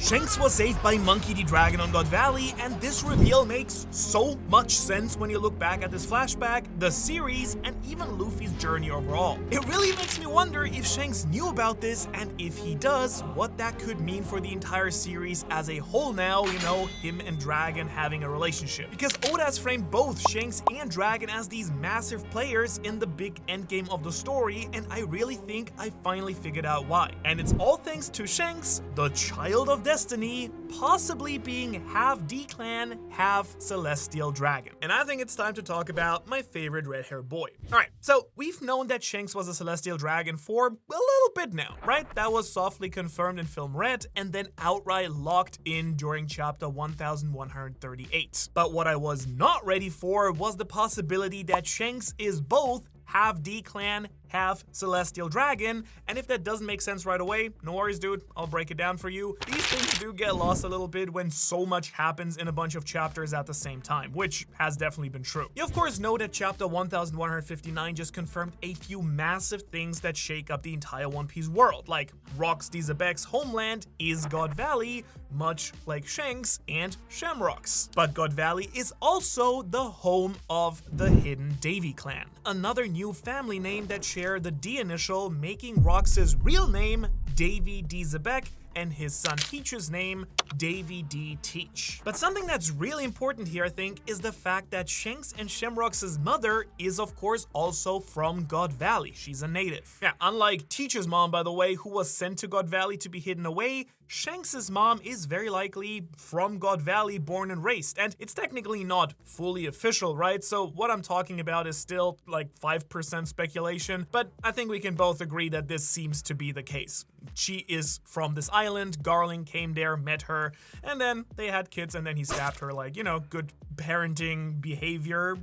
Shanks was saved by Monkey D. Dragon on God Valley, and this reveal makes so much sense when you look back at this flashback, the series, and even Luffy's journey overall. It really makes me wonder if Shanks knew about this, and if he does, what that could mean for the entire series as a whole now, him and Dragon having a relationship. Because Oda has framed both Shanks and Dragon as these massive players in the big endgame of the story, and I really think I finally figured out why. And it's all thanks to Shanks, the child of destiny, possibly being half D-Clan, half Celestial Dragon. And I think it's time to talk about my favorite red-haired boy. Alright, so we've known that Shanks was a Celestial Dragon for a little bit now, right? That was softly confirmed in Film Red and then outright locked in during chapter 1138. But what I was not ready for was the possibility that Shanks is both half D-Clan, half Celestial Dragon, and if that doesn't make sense right away, no worries dude, I'll break it down for you. These things do get lost a little bit when so much happens in a bunch of chapters at the same time, which has definitely been true. You of course know that chapter 1159 just confirmed a few massive things that shake up the entire One Piece world, like Roxy Zebek's homeland is God Valley, much like Shanks and Shamrock's. But God Valley is also the home of the hidden Davy clan, another new family name that shares the D initial, making Rox's real name Davy D. Zebek and his son Teach's name Davy D. Teach. But something that's really important here, I think, is the fact that Shanks and Shamrock's mother is of course also from God Valley. She's a native. Yeah, unlike Teach's mom, by the way, who was sent to God Valley to be hidden away, Shanks' mom is very likely from God Valley, born and raised, and it's technically not fully official, right? So what I'm talking about is still like 5% speculation, but I think we can both agree that this seems to be the case. She is from this island, Garling came there, met her, and then they had kids, and then he stabbed her, like, good parenting behavior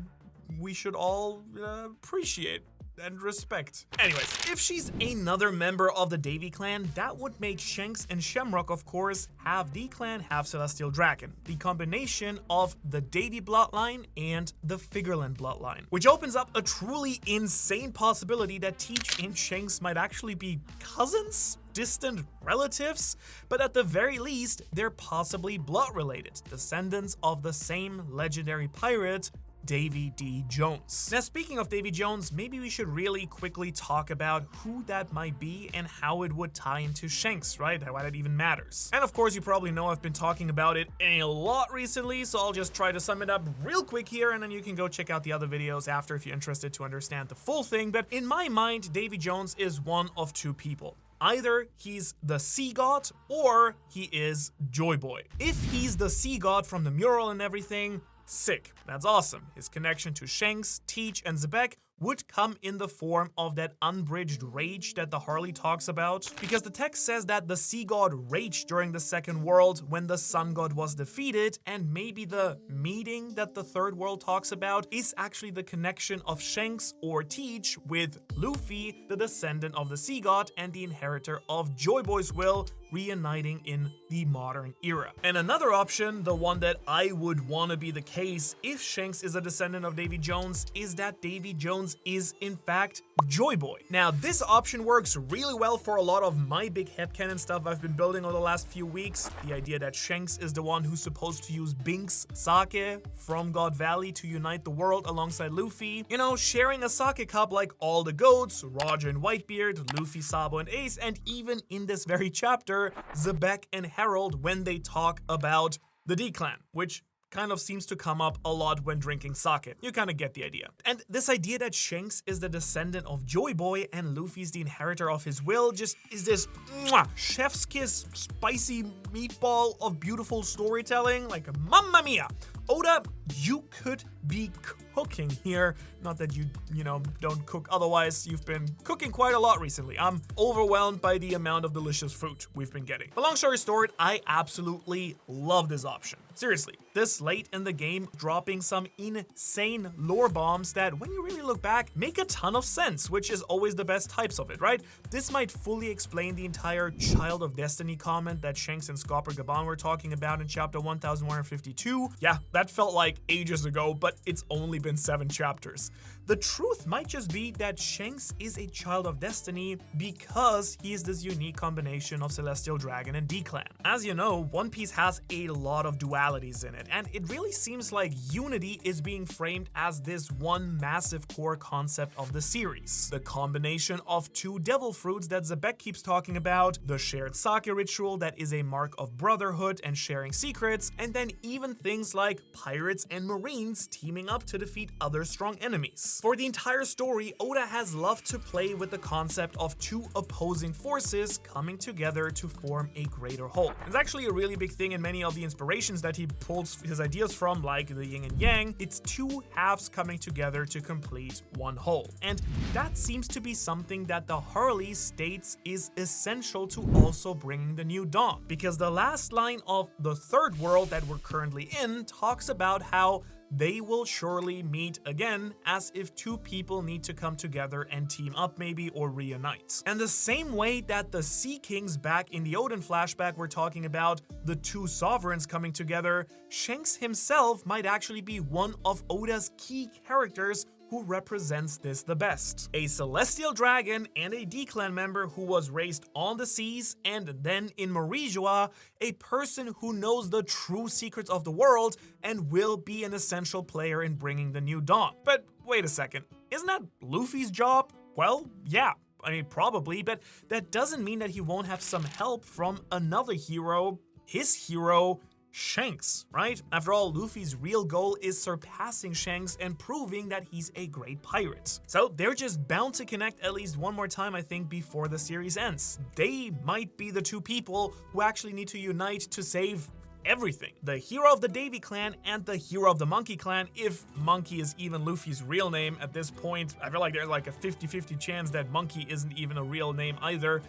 we should all appreciate and respect. Anyways, if she's another member of the Davy clan, that would make Shanks and Shamrock, of course, half D-Clan, half Celestial Dragon. The combination of the Davy bloodline and the Figureland bloodline. Which opens up a truly insane possibility that Teach and Shanks might actually be cousins? Distant relatives? But at the very least, they're possibly blood-related, descendants of the same legendary pirate, Davy D. Jones. Now, speaking of Davy Jones, maybe we should really quickly talk about who that might be and how it would tie into Shanks, right? Why that even matters. And of course, you probably know I've been talking about it a lot recently, so I'll just try to sum it up real quick here, and then you can go check out the other videos after if you're interested to understand the full thing. But in my mind, Davy Jones is one of two people. Either he's the sea god or he is Joy Boy. If he's the sea god from the mural and everything, sick. That's awesome. His connection to Shanks, Teach, and Zebek would come in the form of that unbridged rage that the Harley talks about, because the text says that the sea god raged during the Second World when the sun god was defeated, and maybe the meeting that the Third World talks about is actually the connection of Shanks or Teach with Luffy, the descendant of the sea god and the inheritor of Joy Boy's will, reuniting in the modern era. And another option, the one that I would want to be the case if Shanks is a descendant of Davy Jones, is that Davy Jones is in fact Joy Boy. Now, this option works really well for a lot of my big headcanon stuff I've been building over the last few weeks. The idea that Shanks is the one who's supposed to use Bink's sake from God Valley to unite the world alongside Luffy. Sharing a sake cup like all the goats, Roger and Whitebeard, Luffy, Sabo, and Ace, and even in this very chapter, Zebek and Harold when they talk about the D-Clan, which kind of seems to come up a lot when drinking sake. You kind of get the idea. And this idea that Shanks is the descendant of Joy Boy and Luffy's the inheritor of his will just is this chef's kiss spicy meatball of beautiful storytelling. Like, mamma mia! Oda, you could be cooking here. Not that you don't cook otherwise. You've been cooking quite a lot recently. I'm overwhelmed by the amount of delicious food we've been getting. But long story short, I absolutely love this option. Seriously, this late in the game, dropping some insane lore bombs that, when you really look back, make a ton of sense, which is always the best types of it, right? This might fully explain the entire Child of Destiny comment that Shanks and Scopper Gaban were talking about in chapter 1152. Yeah, that felt like ages ago, but it's only been 7 chapters. The truth might just be that Shanks is a child of destiny because he is this unique combination of Celestial Dragon and D-Clan. As you know, One Piece has a lot of dualities in it, and it really seems like unity is being framed as this one massive core concept of the series. The combination of 2 devil fruits that Zebek keeps talking about, the shared sake ritual that is a mark of brotherhood and sharing secrets, and then even things like pirates and marines teaming up to defeat other strong enemies. For the entire story, Oda has loved to play with the concept of 2 opposing forces coming together to form a greater whole. It's actually a really big thing in many of the inspirations that he pulls his ideas from, like the yin and yang. It's 2 halves coming together to complete one whole. And that seems to be something that the Harley states is essential to also bringing the new dawn. Because the last line of the 3rd world that we're currently in talks about how they will surely meet again, as if 2 people need to come together and team up maybe or reunite. And the same way that the Sea Kings back in the Odin flashback were talking about the 2 sovereigns coming together, Shanks himself might actually be one of Oda's key characters who represents this the best. A Celestial Dragon and a D-Clan member who was raised on the seas, and then in Morijoa, a person who knows the true secrets of the world and will be an essential player in bringing the new dawn. But wait a second, isn't that Luffy's job? Well, yeah. I mean, probably, but that doesn't mean that he won't have some help from another hero, his hero, Shanks, right? After all, Luffy's real goal is surpassing Shanks and proving that he's a great pirate. So they're just bound to connect at least one more time, I think, before the series ends. They might be the 2 people who actually need to unite to save everything. The hero of the Davy clan and the hero of the Monkey clan, if Monkey is even Luffy's real name at this point. I feel like there's like a 50-50 chance that Monkey isn't even a real name either.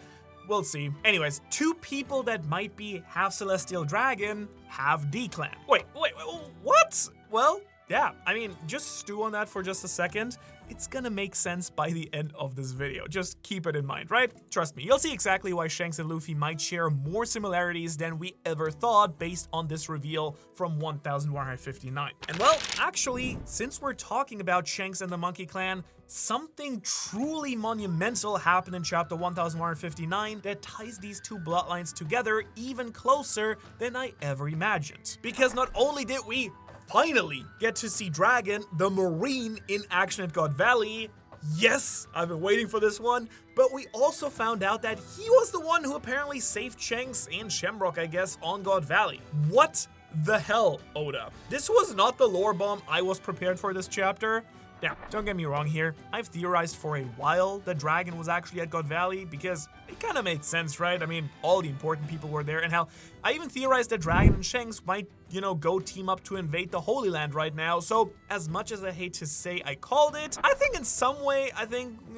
We'll see. Anyways, 2 people that might be half Celestial Dragon, half D-Clan. Wait, what? Well, yeah, I mean, just stew on that for just a second. It's gonna make sense by the end of this video. Just keep it in mind, right? Trust me, you'll see exactly why Shanks and Luffy might share more similarities than we ever thought based on this reveal from 1159. And well, actually, since we're talking about Shanks and the Monkey Clan, something truly monumental happened in chapter 1159 that ties these 2 bloodlines together even closer than I ever imagined. Because not only did we finally get to see Dragon, the Marine, in action at God Valley. Yes, I've been waiting for this one. But we also found out that he was the one who apparently saved Shanks and Shamrock, I guess, on God Valley. What the hell, Oda? This was not the lore bomb I was prepared for this chapter. Now, don't get me wrong here, I've theorized for a while that Dragon was actually at God Valley because it kind of made sense, right? I mean, all the important people were there, and hell, I even theorized that Dragon and Shanks might, go team up to invade the Holy Land right now. So, as much as I hate to say I called it, I think in some way,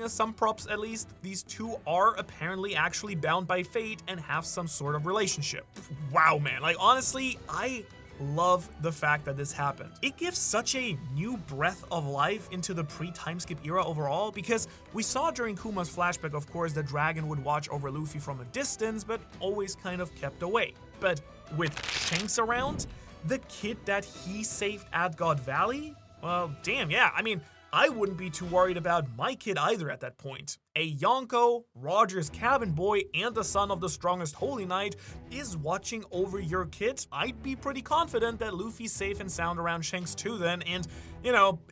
some props at least, these 2 are apparently actually bound by fate and have some sort of relationship. Wow, man, like honestly, I love the fact that this happened. It gives such a new breath of life into the pre-time skip era overall, because we saw during Kuma's flashback, of course, that Dragon would watch over Luffy from a distance, but always kind of kept away. But with Shanks around, the kid that he saved at God Valley, well, damn, yeah, I mean, I wouldn't be too worried about my kid either at that point. A Yonko, Roger's cabin boy, and the son of the strongest Holy Knight is watching over your kid. I'd be pretty confident that Luffy's safe and sound around Shanks too then, and,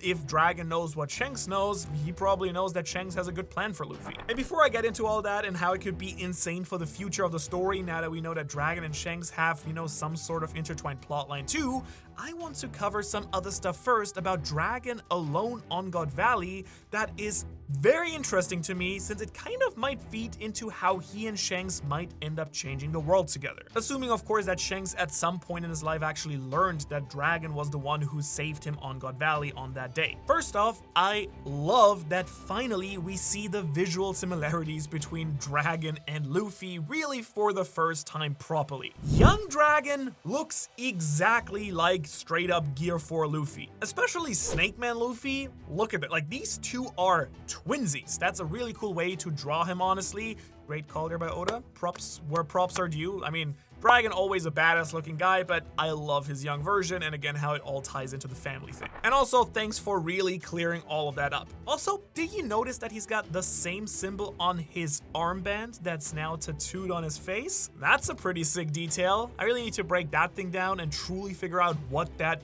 if Dragon knows what Shanks knows, he probably knows that Shanks has a good plan for Luffy. And before I get into all that and how it could be insane for the future of the story, now that we know that Dragon and Shanks have, some sort of intertwined plotline too, I want to cover some other stuff first about Dragon alone on God Valley that is very interesting to me, since it kind of might feed into how he and Shanks might end up changing the world together. Assuming, of course, that Shanks at some point in his life actually learned that Dragon was the one who saved him on God Valley on that day. First off, I love that finally we see the visual similarities between Dragon and Luffy really for the first time properly. Young Dragon looks exactly like straight up Gear 4 Luffy. Especially Snake Man Luffy, look at that, like these 2 are twinsies. That's a really cool way to draw him, honestly. Great call there by Oda. Props where props are due. I mean, Dragon always a badass looking guy, but I love his young version, and again how it all ties into the family thing. And also thanks for really clearing all of that up. Also, did you notice that he's got the same symbol on his armband that's now tattooed on his face? That's a pretty sick detail. I really need to break that thing down and truly figure out what that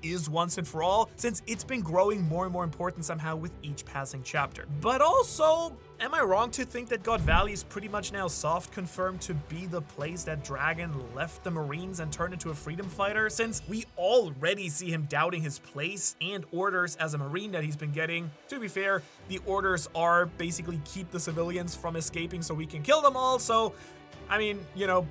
is once and for all, since it's been growing more and more important somehow with each passing chapter. But also, am I wrong to think that God Valley is pretty much now soft confirmed to be the place that Dragon left the Marines and turned into a freedom fighter, since we already see him doubting his place and orders as a Marine that he's been getting? To be fair, the orders are basically keep the civilians from escaping so we can kill them all, so, I mean, you know,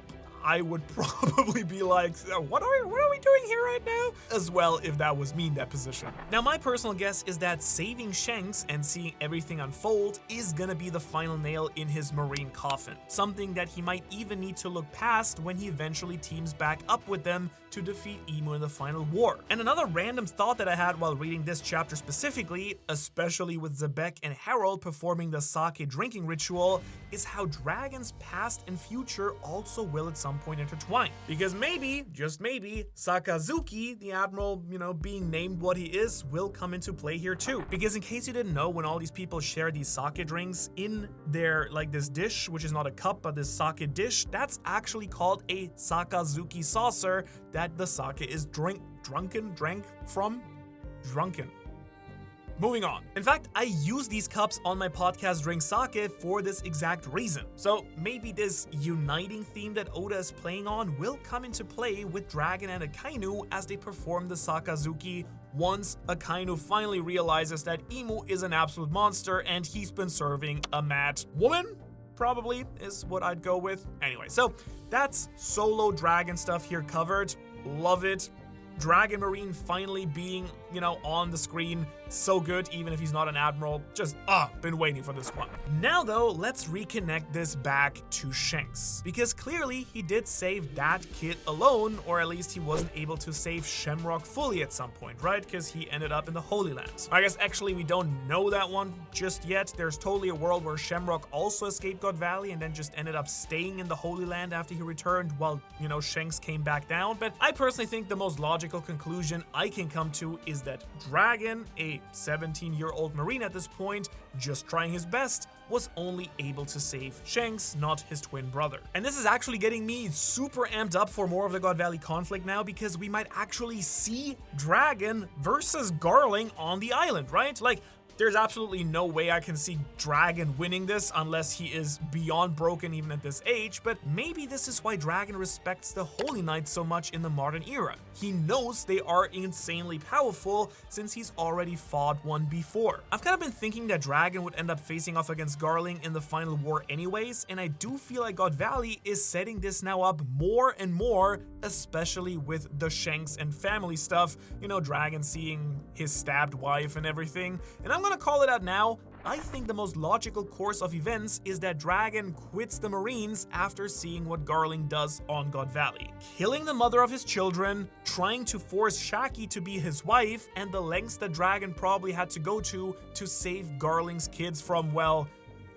I would probably be like, what are we doing here right now? As well, if that was me in that position. Now, my personal guess is that saving Shanks and seeing everything unfold is gonna be the final nail in his Marine coffin. Something that he might even need to look past when he eventually teams back up with them to defeat Emu in the final war. And another random thought that I had while reading this chapter specifically, especially with Zebek and Harold performing the sake drinking ritual, is how Dragon's past and future also will at some point intertwine. Because maybe, just maybe, Sakazuki, the admiral, being named what he is, will come into play here too. Because in case you didn't know, when all these people share these sake drinks in their, this dish, which is not a cup, but this sake dish, that's actually called a Sakazuki saucer that the sake is drank from. Moving on. In fact, I use these cups on my podcast Drink Sake for this exact reason. So maybe this uniting theme that Oda is playing on will come into play with Dragon and Akainu as they perform the Sakazuki once Akainu finally realizes that Emu is an absolute monster and he's been serving a mad woman? Probably is what I'd go with. Anyway, so that's solo Dragon stuff here covered. Love it. Dragon Marine finally being, on the screen. So good, even if he's not an admiral. Just, been waiting for this one. Now though, let's reconnect this back to Shanks. Because clearly he did save that kid alone, or at least he wasn't able to save Shamrock fully at some point, right? Because he ended up in the Holy Land. I guess actually we don't know that one just yet. There's totally a world where Shamrock also escaped God Valley and then just ended up staying in the Holy Land after he returned while, Shanks came back down. But I personally think the most logical conclusion I can come to is that Dragon, a 17-year-old Marine at this point, just trying his best, was only able to save Shanks, not his twin brother. And this is actually getting me super amped up for more of the God Valley conflict now, because we might actually see Dragon versus Garling on the island, right? There's absolutely no way I can see Dragon winning this unless he is beyond broken even at this age, but maybe this is why Dragon respects the Holy Knights so much in the modern era. He knows they are insanely powerful since he's already fought one before. I've kind of been thinking that Dragon would end up facing off against Garling in the final war anyways, and I do feel like God Valley is setting this now up more and more, especially with the Shanks and family stuff, Dragon seeing his stabbed wife and everything. And I'm gonna call it out now. I think the most logical course of events is that Dragon quits the Marines after seeing what Garling does on God Valley. Killing the mother of his children, trying to force Shaki to be his wife, and the lengths that Dragon probably had to go to save Garling's kids from,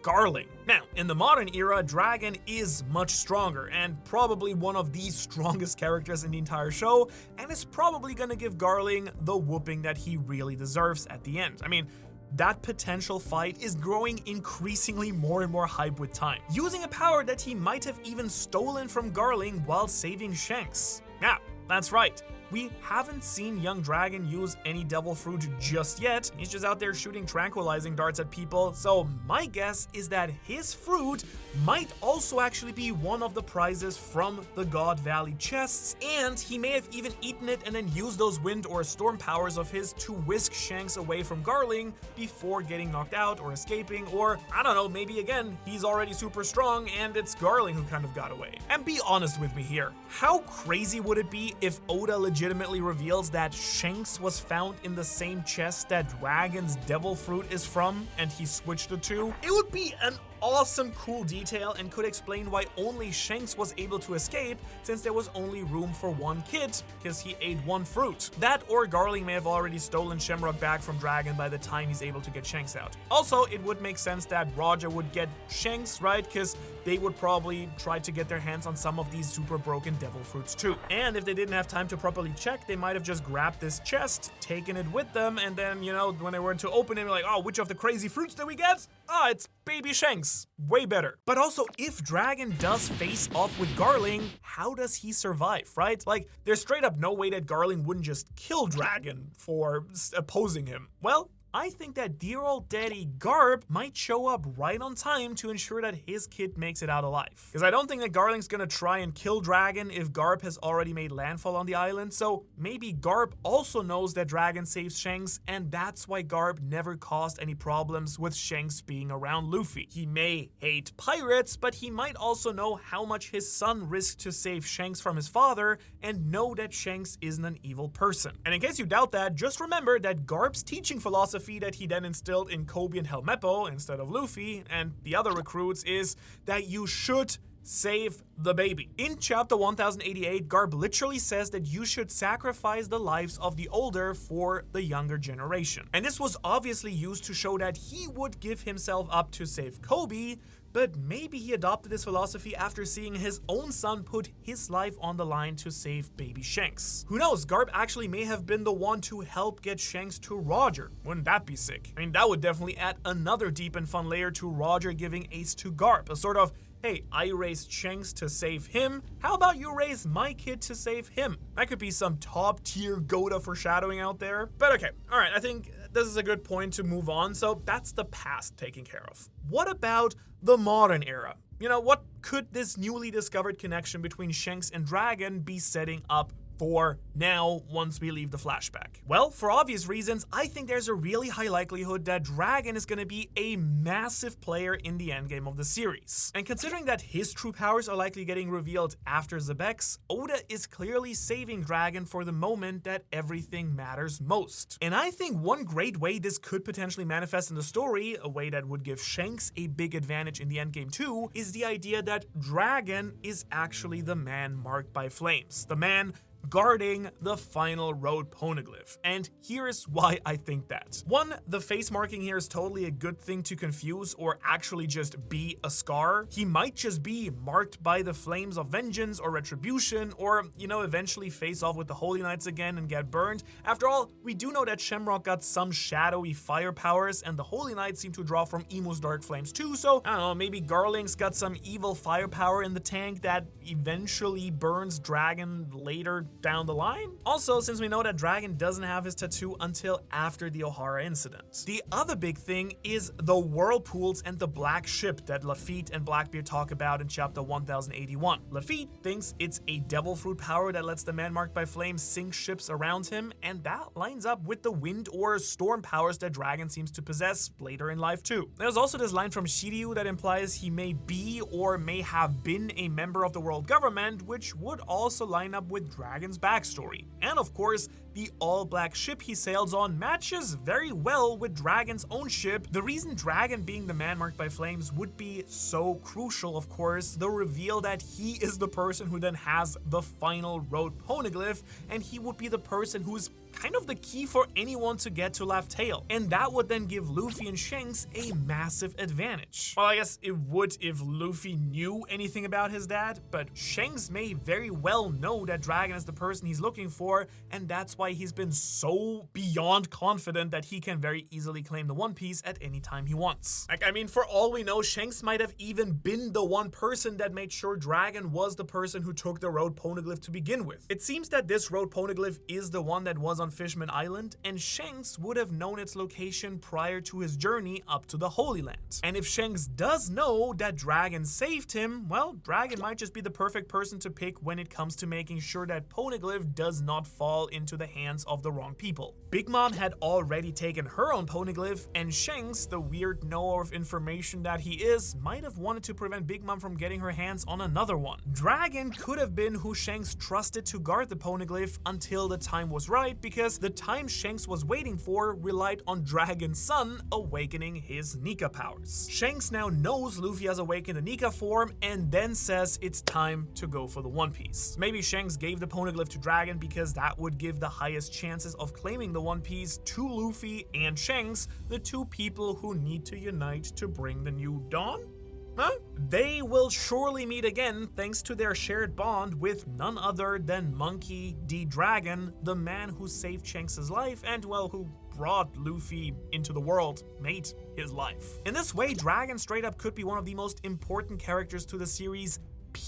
Garling. Now, in the modern era, Dragon is much stronger and probably one of the strongest characters in the entire show, and is probably gonna give Garling the whooping that he really deserves at the end. I mean, that potential fight is growing increasingly more and more hype with time, using a power that he might have even stolen from Garling while saving Shanks. Yeah, that's right. We haven't seen young Dragon use any devil fruit just yet. He's just out there shooting tranquilizing darts at people, so my guess is that his fruit might also actually be one of the prizes from the God Valley chests, and he may have even eaten it and then used those wind or storm powers of his to whisk Shanks away from Garling before getting knocked out or escaping, or I don't know, maybe again, he's already super strong and it's Garling who kind of got away. And be honest with me here, how crazy would it be if Oda legitimately reveals that Shanks was found in the same chest that Dragon's devil fruit is from, and he switched the two? It would be an awesome cool detail and could explain why only Shanks was able to escape, since there was only room for one kid, because he ate one fruit. That or Garling may have already stolen Shamrock back from Dragon by the time he's able to get Shanks out. Also, it would make sense that Roger would get Shanks, right? Because they would probably try to get their hands on some of these super broken devil fruits too. And if they didn't have time to properly check, they might have just grabbed this chest, taken it with them, and then, you know, when they were to open it, they're like, oh, which of the crazy fruits did we get? Ah, it's baby Shanks. Way better. But also, if Dragon does face off with Garling, how does he survive, right? Like, there's straight up no way that Garling wouldn't just kill Dragon for opposing him. Well, I think that dear old daddy Garp might show up right on time to ensure that his kid makes it out alive. Because I don't think that Garling's gonna try and kill Dragon if Garp has already made landfall on the island, so maybe Garp also knows that Dragon saves Shanks, and that's why Garp never caused any problems with Shanks being around Luffy. He may hate pirates, but he might also know how much his son risked to save Shanks from his father, and know that Shanks isn't an evil person. And in case you doubt that, just remember that Garp's teaching philosophy that he then instilled in Kobe and Helmeppo instead of Luffy and the other recruits is that you should save the baby. In chapter 1088, Garp literally says that you should sacrifice the lives of the older for the younger generation. And this was obviously used to show that he would give himself up to save Kobe, but maybe he adopted this philosophy after seeing his own son put his life on the line to save baby Shanks. Who knows, Garp actually may have been the one to help get Shanks to Roger. Wouldn't that be sick? I mean, that would definitely add another deep and fun layer to Roger giving Ace to Garp, a sort of, hey, I raised Shanks to save him, how about you raise my kid to save him? That could be some top tier Goda foreshadowing out there. But okay, alright, I think this is a good point to move on, so that's the past taken care of. What about the modern era? You know, what could this newly discovered connection between Shanks and Dragon be setting up for now once we leave the flashback? Well, for obvious reasons, I think there's a really high likelihood that Dragon is going to be a massive player in the endgame of the series. And considering that his true powers are likely getting revealed after Zebek's, Oda is clearly saving Dragon for the moment that everything matters most. And I think one great way this could potentially manifest in the story, a way that would give Shanks a big advantage in the endgame too, is the idea that Dragon is actually the man marked by flames. The man guarding the final road poneglyph. And here's why I think that. One, the face marking here is totally a good thing to confuse or actually just be a scar. He might just be marked by the flames of vengeance or retribution, or, you know, eventually face off with the Holy Knights again and get burned. After all, we do know that Shamrock got some shadowy fire powers, and the Holy Knights seem to draw from Imu's dark flames too, so I don't know, maybe Garling's got some evil firepower in the tank that eventually burns Dragon later down the line. Also, since we know that Dragon doesn't have his tattoo until after the Ohara incident. The other big thing is the whirlpools and the black ship that Lafitte and Blackbeard talk about in chapter 1081. Lafitte thinks it's a devil fruit power that lets the man marked by flames sink ships around him, and that lines up with the wind or storm powers that Dragon seems to possess later in life too. There's also this line from Shiryu that implies he may be or may have been a member of the world government, which would also line up with Dragon's backstory. And of course, the all-black ship he sails on matches very well with Dragon's own ship. The reason Dragon being the man marked by flames would be so crucial, of course, the reveal that he is the person who then has the final road poneglyph, and he would be the person who's kind of the key for anyone to get to Laugh Tale. And that would then give Luffy and Shanks a massive advantage. Well, I guess it would if Luffy knew anything about his dad, but Shanks may very well know that Dragon is the person he's looking for, and that's why he's been so beyond confident that he can very easily claim the One Piece at any time he wants. Like, I mean, for all we know, Shanks might have even been the one person that made sure Dragon was the person who took the road poneglyph to begin with. It seems that this road poneglyph is the one that was on Fishman Island, and Shanks would have known its location prior to his journey up to the Holy Land. And if Shanks does know that Dragon saved him, well, Dragon might just be the perfect person to pick when it comes to making sure that poneglyph does not fall into the hands of the wrong people. Big Mom had already taken her own poneglyph, and Shanks, the weird knower of information that he is, might have wanted to prevent Big Mom from getting her hands on another one. Dragon could have been who Shanks trusted to guard the poneglyph until the time was right, because the time Shanks was waiting for relied on Dragon's son awakening his Nika powers. Shanks now knows Luffy has awakened the Nika form and then says it's time to go for the One Piece. Maybe Shanks gave the poneglyph to Dragon because that would give the highest chances of claiming the One Piece to Luffy and Shanks, the two people who need to unite to bring the new dawn? Huh? They will surely meet again thanks to their shared bond with none other than Monkey D. Dragon, the man who saved Shanks' life and, well, who brought Luffy into the world, made his life. In this way, Dragon straight up could be one of the most important characters to the series,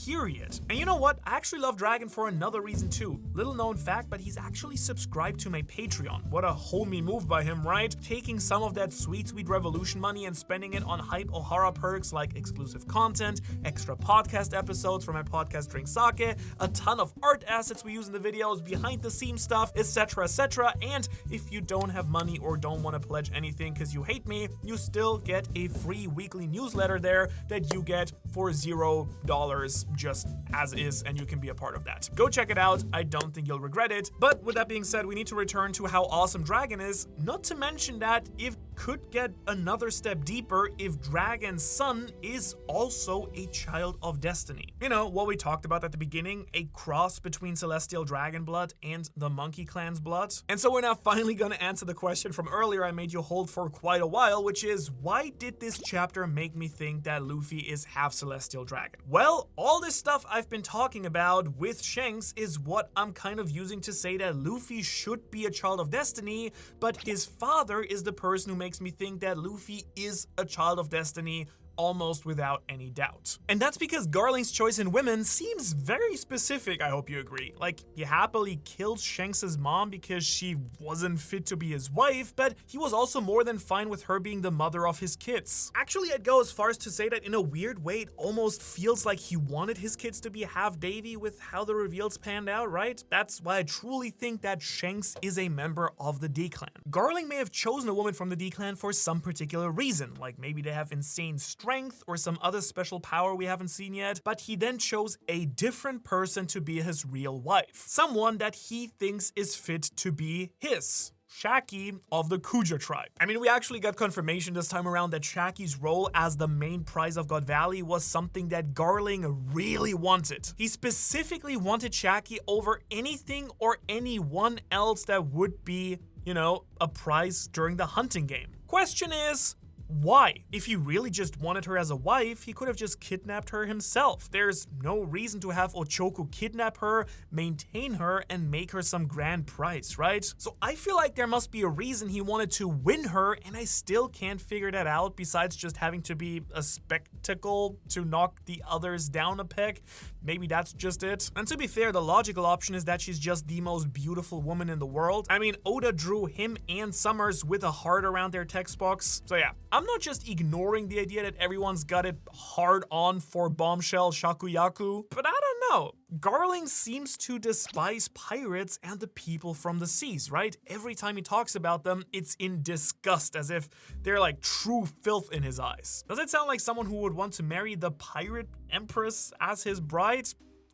period. And you know what? I actually love Dragon for another reason too. Little known fact, but he's actually subscribed to my Patreon. What a homie move by him, right? Taking some of that sweet revolution money and spending it on hype Ohara perks like exclusive content, extra podcast episodes from my podcast Drink Sake, a ton of art assets we use in the videos, behind the scenes stuff, etc, etc. And if you don't have money or don't want to pledge anything because you hate me, you still get a free weekly newsletter there that you get for $0 just as is, and you can be a part of that. Go check it out. I don't think you'll regret it. But with that being said, we need to return to how awesome Dragon is, not to mention that it could get another step deeper if Dragon's son is also a child of destiny. You know, what we talked about at the beginning, a cross between Celestial Dragon blood and the Monkey Clan's blood. And so we're now finally gonna answer the question from earlier I made you hold for quite a while, which is, why did this chapter make me think that Luffy is half Celestial Dragon? Well, all this stuff I've been talking about with Shanks is what I'm kind of using to say that Luffy should be a child of destiny, but his father is the person who makes me think that Luffy is a child of destiny almost without any doubt. And that's because Garling's choice in women seems very specific, I hope you agree. Like, he happily killed Shanks' mom because she wasn't fit to be his wife, but he was also more than fine with her being the mother of his kids. Actually, I'd go as far as to say that in a weird way, it almost feels like he wanted his kids to be half Davy with how the reveals panned out, right? That's why I truly think that Shanks is a member of the D-Clan. Garling may have chosen a woman from the D-Clan for some particular reason, like maybe they have insane strength or some other special power we haven't seen yet, but he then chose a different person to be his real wife. Someone that he thinks is fit to be his. Shaki of the Kuja tribe. I mean, we actually got confirmation this time around that Shaki's role as the main prize of God Valley was something that Garling really wanted. He specifically wanted Shaki over anything or anyone else that would be, you know, a prize during the hunting game. Question is, why? If he really just wanted her as a wife, he could have just kidnapped her himself. There's no reason to have Ochoku kidnap her, maintain her, and make her some grand prize, right? So I feel like there must be a reason he wanted to win her, and I still can't figure that out besides just having to be a spectacle to knock the others down a peg. Maybe that's just it. And to be fair, the logical option is that she's just the most beautiful woman in the world. I mean, Oda drew him and Summers with a heart around their text box. So yeah, I'm not just ignoring the idea that everyone's got it hard on for Bombshell Shakuyaku, but I don't know. Garling seems to despise pirates and the people from the seas, right? Every time he talks about them, it's in disgust, as if they're like true filth in his eyes. Does it sound like someone who would want to marry the pirate empress as his bride?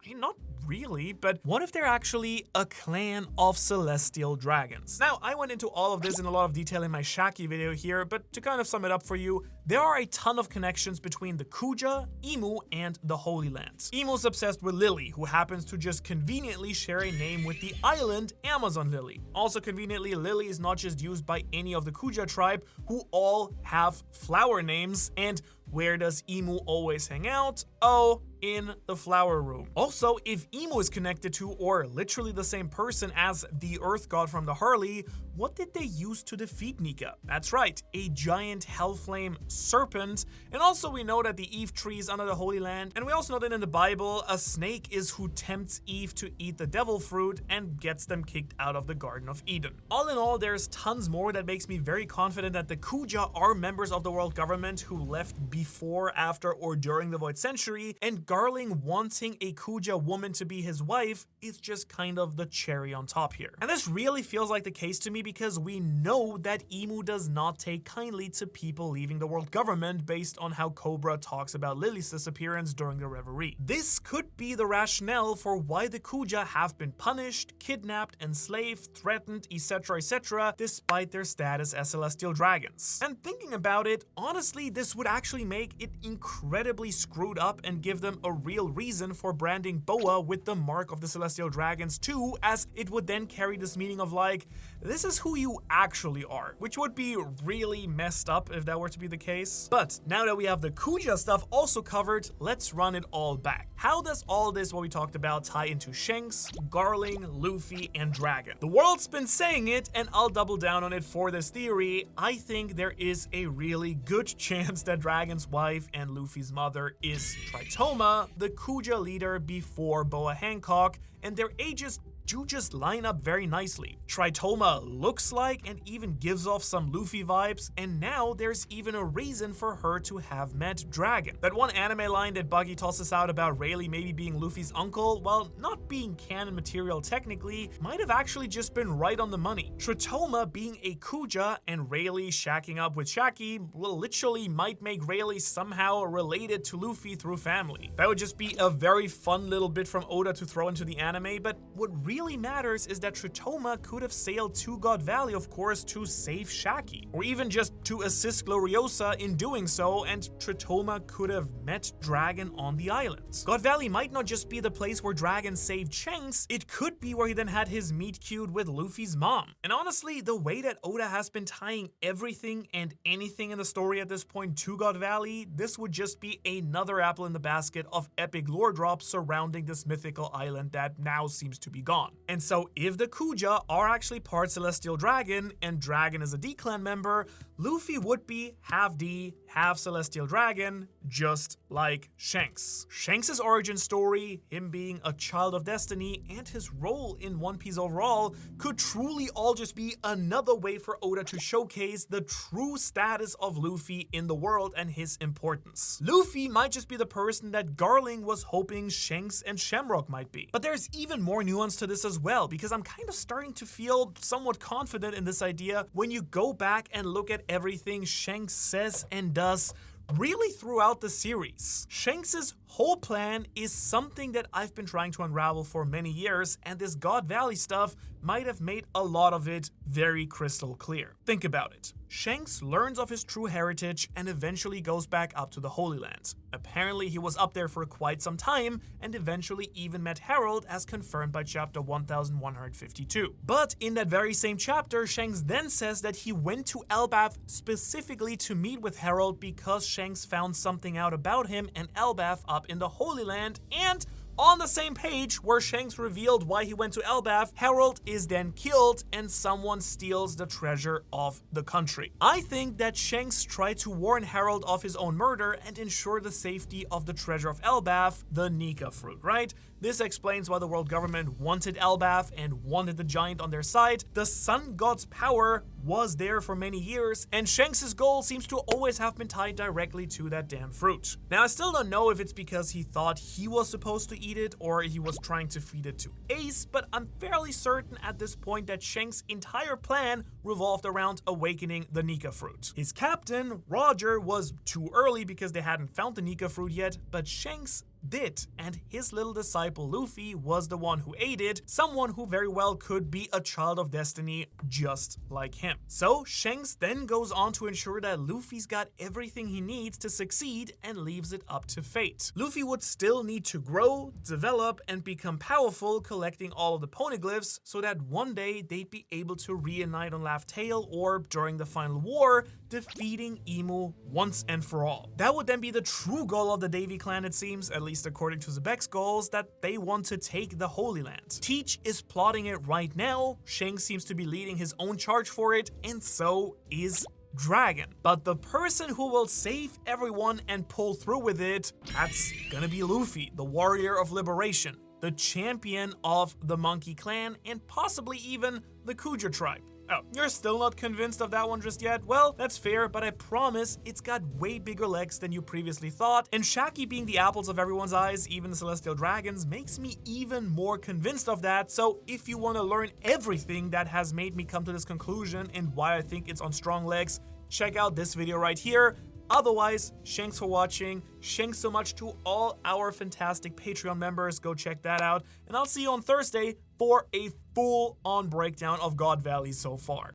I mean, not really, but what if they're actually a clan of celestial dragons? Now, I went into all of this in a lot of detail in my Shaki video here, but to kind of sum it up for you, there are a ton of connections between the Kuja, Imu, and the Holy Land. Imu's obsessed with Lily, who happens to just conveniently share a name with the island Amazon Lily. Also conveniently, Lily is not just used by any of the Kuja tribe, who all have flower names. And where does Imu always hang out? Oh, in the flower room. Also, if Imu is connected to or literally the same person as the Earth God from the Harley, what did they use to defeat Nika? That's right, a giant hellflame serpent. And also we know that the Eve tree is under the Holy Land. And we also know that in the Bible, a snake is who tempts Eve to eat the devil fruit and gets them kicked out of the Garden of Eden. All in all, there's tons more that makes me very confident that the Kuja are members of the world government who left before, after, or during the Void Century, and Garling wanting a Kuja woman to be his wife is just kind of the cherry on top here. And this really feels like the case to me because we know that Imu does not take kindly to people leaving the world government based on how Cobra talks about Lily's disappearance during the reverie. This could be the rationale for why the Kuja have been punished, kidnapped, enslaved, threatened, etc., despite their status as celestial dragons. And thinking about it, honestly, this would actually make it incredibly screwed up and give them a real reason for branding Boa with the mark of the celestial dragons too, as it would then carry this meaning of like, this is who you actually are, which would be really messed up if that were to be the case. But now that we have the Kuja stuff also covered, let's run it all back. How does all this what we talked about tie into Shanks, Garling, Luffy, and Dragon? The world's been saying it, and I'll double down on it for this theory. I think there is a really good chance that Dragon's wife and Luffy's mother is Tritoma, the Kuja leader before Boa Hancock, and their ages do just line up very nicely. Tritoma looks like and even gives off some Luffy vibes, and now there's even a reason for her to have met Dragon. That one anime line that Buggy tosses out about Rayleigh maybe being Luffy's uncle, while not being canon material technically, might have actually just been right on the money. Tritoma being a Kuja and Rayleigh shacking up with Shaki literally might make Rayleigh somehow related to Luffy through family. That would just be a very fun little bit from Oda to throw into the anime, but what really matters is that Tritoma could have sailed to God Valley, of course, to save Shaki, or even just to assist Gloriosa in doing so, and Tritoma could have met Dragon on the island. God Valley might not just be the place where Dragon saved Shanks, it could be where he then had his meet cute with Luffy's mom. And honestly, the way that Oda has been tying everything and anything in the story at this point to God Valley, this would just be another apple in the basket of epic lore drops surrounding this mythical island that now seems to be gone. And so if the Kuja are actually part Celestial Dragon and Dragon is a D-Clan member, Luffy would be half D, half Celestial Dragon, just like Shanks. Shanks' origin story, him being a child of destiny, and his role in One Piece overall could truly all just be another way for Oda to showcase the true status of Luffy in the world and his importance. Luffy might just be the person that Garling was hoping Shanks and Shamrock might be. But there's even more nuance to this as well, because I'm kind of starting to feel somewhat confident in this idea when you go back and look at everything Shanks says and does really throughout the series. Shanks' whole plan is something that I've been trying to unravel for many years, and this God Valley stuff might have made a lot of it very crystal clear. Think about it. Shanks learns of his true heritage and eventually goes back up to the Holy Land. Apparently he was up there for quite some time and eventually even met Harold, as confirmed by chapter 1152. But in that very same chapter, Shanks then says that he went to Elbaf specifically to meet with Harold because Shanks found something out about him and Elbaf up in the Holy Land, and on the same page where Shanks revealed why he went to Elbaf, Harold is then killed and someone steals the treasure of the country. I think that Shanks tried to warn Harold of his own murder and ensure the safety of the treasure of Elbaf, the Nika fruit, right? This explains why the world government wanted Elbaf and wanted the giant on their side. The sun god's power was there for many years, and Shanks' goal seems to always have been tied directly to that damn fruit. Now, I still don't know if it's because he thought he was supposed to eat it or he was trying to feed it to Ace, but I'm fairly certain at this point that Shanks' entire plan revolved around awakening the Nika fruit. His captain, Roger, was too early because they hadn't found the Nika fruit yet, but Shanks did, and his little disciple Luffy was the one who aided, someone who very well could be a child of destiny just like him. So Shanks then goes on to ensure that Luffy's got everything he needs to succeed and leaves it up to fate. Luffy would still need to grow, develop, and become powerful, collecting all of the poneglyphs so that one day they'd be able to reunite on Laugh Tale or during the final war, defeating Imu once and for all. That would then be the true goal of the Davy clan, it seems, at least according to Zebek's goals, that they want to take the Holy Land. Teach is plotting it right now, Shanks seems to be leading his own charge for it, and so is Dragon. But the person who will save everyone and pull through with it, that's gonna be Luffy, the warrior of liberation, the champion of the Monkey Clan, and possibly even the Kuja tribe. Oh, you're still not convinced of that one just yet? Well, that's fair, but I promise it's got way bigger legs than you previously thought, and Shaki being the apples of everyone's eyes, even the Celestial Dragons, makes me even more convinced of that. So if you want to learn everything that has made me come to this conclusion and why I think it's on strong legs, check out this video right here. Otherwise, Shanks for watching. Shanks so much to all our fantastic Patreon members. Go check that out. And I'll see you on Thursday for a full-on breakdown of God Valley so far.